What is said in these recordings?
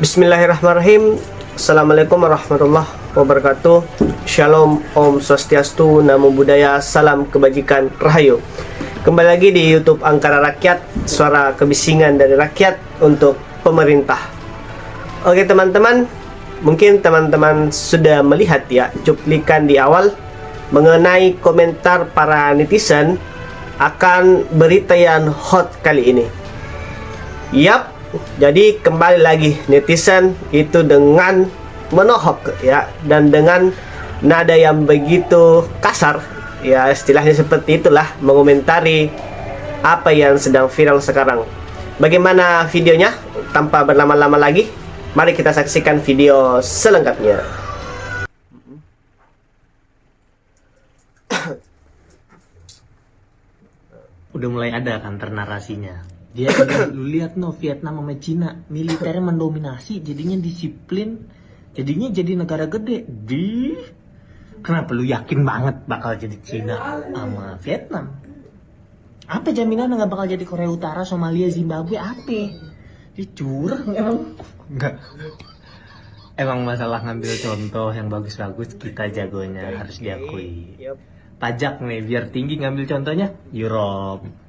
Bismillahirrahmanirrahim. Assalamualaikum warahmatullahi wabarakatuh. Shalom, Om Swastiastu, Namo Buddhaya, Salam Kebajikan, Rahayu. Kembali lagi di YouTube Angkara Rakyat, suara kebisingan dari rakyat untuk pemerintah. Oke teman-teman, mungkin teman-teman sudah melihat ya cuplikan di awal mengenai komentar para netizen akan berita yang hot kali ini. Yap, jadi kembali lagi netizen itu dengan menohok ya, dan dengan nada yang begitu kasar ya, istilahnya seperti itulah, mengomentari apa yang sedang viral sekarang. Bagaimana videonya? Tanpa berlama-lama lagi, mari kita saksikan video selengkapnya. Udah mulai ada kan narasinya. Dia bilang, lu lihat no, Vietnam sama Cina militernya mendominasi, jadinya disiplin, jadinya jadi negara gede. Kenapa lu yakin banget bakal jadi Cina sama Vietnam? Apa jaminan nggak bakal jadi Korea Utara, Somalia, Zimbabwe? Apa? Dia curang emang. Enggak. Emang masalah ngambil contoh yang bagus-bagus kita jagonya, harus diakui. Pajak nih biar tinggi, ngambil contohnya Europe.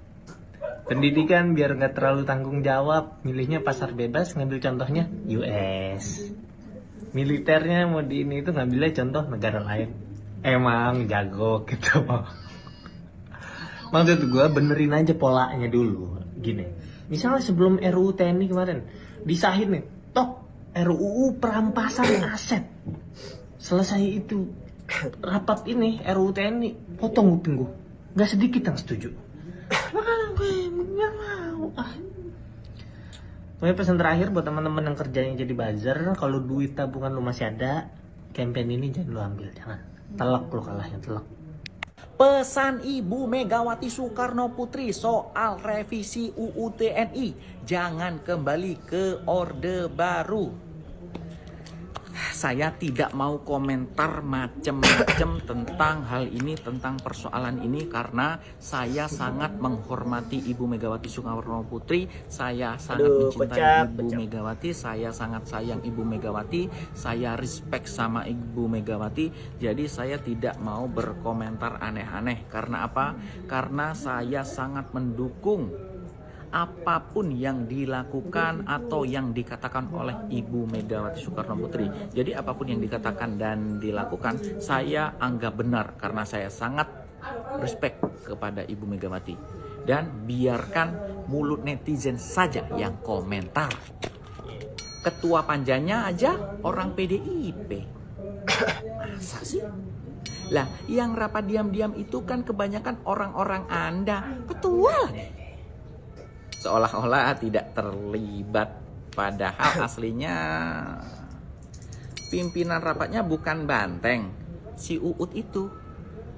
Pendidikan biar nggak terlalu tanggung jawab, milihnya pasar bebas, ngambil contohnya US. Militernya mau di ini itu ngambilnya contoh negara lain. Emang jago gitu. Maksud gue benerin aja polanya dulu. Gini, misalnya sebelum RUU TNI kemarin disahin nih, toh RUU perampasan aset. Selesai itu rapat ini RUU TNI, potong kuping gue. Gak sedikit yang setuju. Makanya gue nggak mau. Pokoknya pesan terakhir buat teman-teman yang kerjanya jadi buzzer, kalau duit tabungan lu masih ada, campaign ini jangan lu ambil, jangan. Telak lu kalahnya, telak. Pesan Ibu Megawati Soekarno Putri soal revisi UU TNI, jangan kembali ke Orde Baru. Saya tidak mau komentar macem-macem tentang hal ini, tentang persoalan ini, karena saya sangat menghormati Ibu Megawati Soekarno Putri. Saya sangat mencintai Ibu Megawati. Saya sangat sayang Ibu Megawati. Saya respect sama Ibu Megawati. Jadi saya tidak mau berkomentar aneh-aneh. Karena apa? Karena saya sangat mendukung apapun yang dilakukan atau yang dikatakan oleh Ibu Megawati Soekarno Putri. Jadi apapun yang dikatakan dan dilakukan saya anggap benar, karena saya sangat respect kepada Ibu Megawati. Dan biarkan mulut netizen saja yang komentar. Ketua panjanya aja orang PDIP. Masa sih? Lah, yang rapat diam-diam itu kan kebanyakan orang-orang Anda. Ketua lagi. Seolah-olah tidak terlibat, padahal aslinya pimpinan rapatnya bukan Banteng, si Uut itu,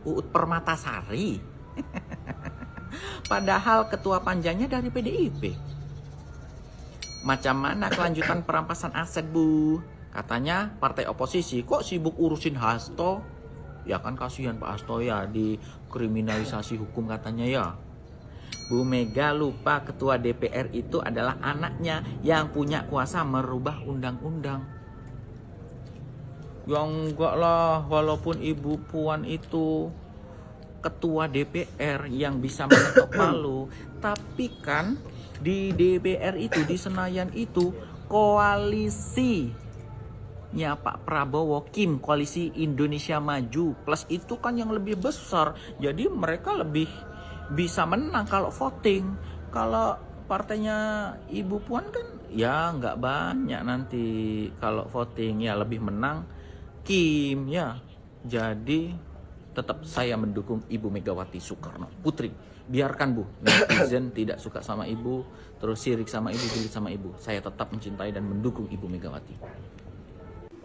Uut Permatasari. Padahal ketua panjanya dari PDIP. Macam mana kelanjutan perampasan aset, Bu? Katanya partai oposisi kok sibuk urusin Hasto. Ya kan kasihan Pak Hasto ya, dikriminalisasi hukum katanya ya. Bu Mega lupa ketua DPR itu adalah anaknya yang punya kuasa merubah undang-undang. Ya enggak lah, walaupun Ibu Puan itu ketua DPR yang bisa mengetok palu, tapi kan di DPR itu, di Senayan itu, koalisinya Pak Prabowo, Kim, Koalisi Indonesia Maju Plus itu kan yang lebih besar. Jadi mereka lebih bisa menang kalau voting. Kalau partainya Ibu Puan kan ya nggak banyak nanti kalau voting, ya lebih menang Kim ya. Jadi tetap saya mendukung Ibu Megawati Soekarno Putri. Biarkan Bu netizen tidak suka sama Ibu, terus sirik sama Ibu, julid sama Ibu, saya tetap mencintai dan mendukung Ibu Megawati.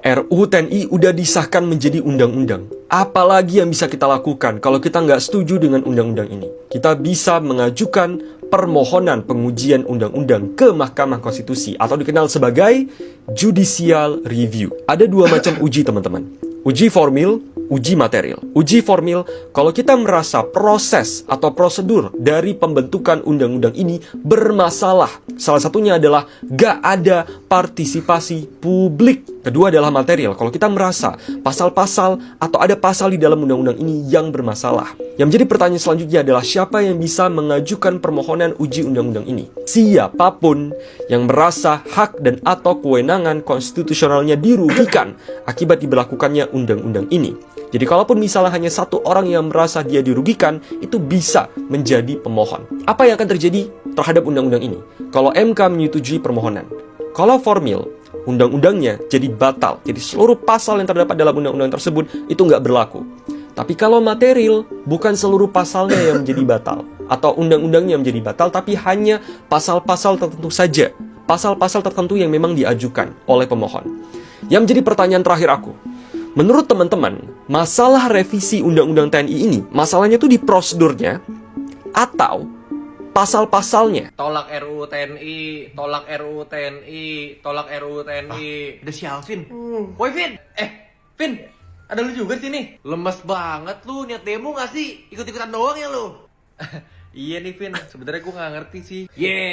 RUU TNI udah disahkan menjadi undang-undang. Apalagi yang bisa kita lakukan kalau kita nggak setuju dengan undang-undang ini? Kita bisa mengajukan permohonan pengujian undang-undang ke Mahkamah Konstitusi atau dikenal sebagai judicial review. Ada dua macam uji teman-teman. Uji formil uji material. Uji formil, kalau kita merasa proses atau prosedur dari pembentukan undang-undang ini bermasalah. Salah satunya adalah gak ada partisipasi publik. Kedua adalah material, kalau kita merasa pasal-pasal atau ada pasal di dalam undang-undang ini yang bermasalah. Yang menjadi pertanyaan selanjutnya adalah siapa yang bisa mengajukan permohonan uji undang-undang ini? Siapapun yang merasa hak dan atau kewenangan konstitusionalnya dirugikan akibat diberlakukannya undang-undang ini. Jadi kalaupun misalnya hanya satu orang yang merasa dia dirugikan, itu bisa menjadi pemohon. Apa yang akan terjadi terhadap undang-undang ini? Kalau MK menyetujui permohonan, kalau formil, undang-undangnya jadi batal. Jadi seluruh pasal yang terdapat dalam undang-undang tersebut itu nggak berlaku. Tapi kalau material, bukan seluruh pasalnya yang menjadi batal, atau undang-undangnya menjadi batal, tapi hanya pasal-pasal tertentu saja. Pasal-pasal tertentu yang memang diajukan oleh pemohon. Yang menjadi pertanyaan terakhir aku, menurut teman-teman, masalah revisi Undang-Undang TNI ini, masalahnya tuh di prosedurnya, atau pasal-pasalnya? Tolak RUU TNI, tolak RUU TNI, tolak RUU TNI. Ada si Alvin. Woi Vin, Vin, ada lu juga di sini. Lemes banget lu, niat demo gak sih? Ikut-ikutan doang ya lu? Iya nih Vin, sebenarnya gue gak ngerti sih.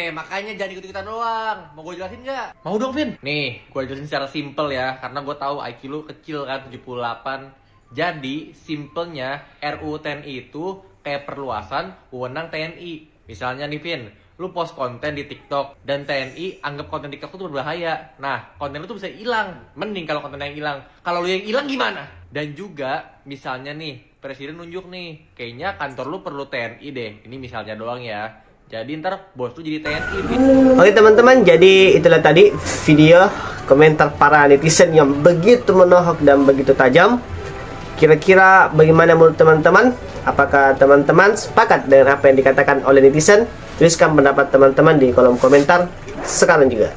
Makanya jangan ikut-ikutan doang. Mau gue jelasin gak? Mau dong Vin. Nih, gue jelasin secara simple ya, karena gue tahu IQ lu kecil kan, 78. Jadi, simpelnya RUU TNI itu kayak perluasan wewenang TNI. Misalnya nih Vin, lu post konten di TikTok dan TNI anggap konten TikTok itu berbahaya. Nah, konten lu tuh bisa hilang. Mending kalau konten yang hilang. Kalau lu yang hilang gimana? Dan juga misalnya nih, presiden nunjuk nih, kayaknya kantor lu perlu TNI deh. Ini misalnya doang ya. Jadi ntar bos lu jadi TNI. Vin. Oke teman-teman, jadi itulah tadi video komentar para netizen yang begitu menohok dan begitu tajam. Kira-kira bagaimana menurut teman-teman? Apakah teman-teman sepakat dengan apa yang dikatakan oleh netizen? Tuliskan pendapat teman-teman di kolom komentar sekarang juga.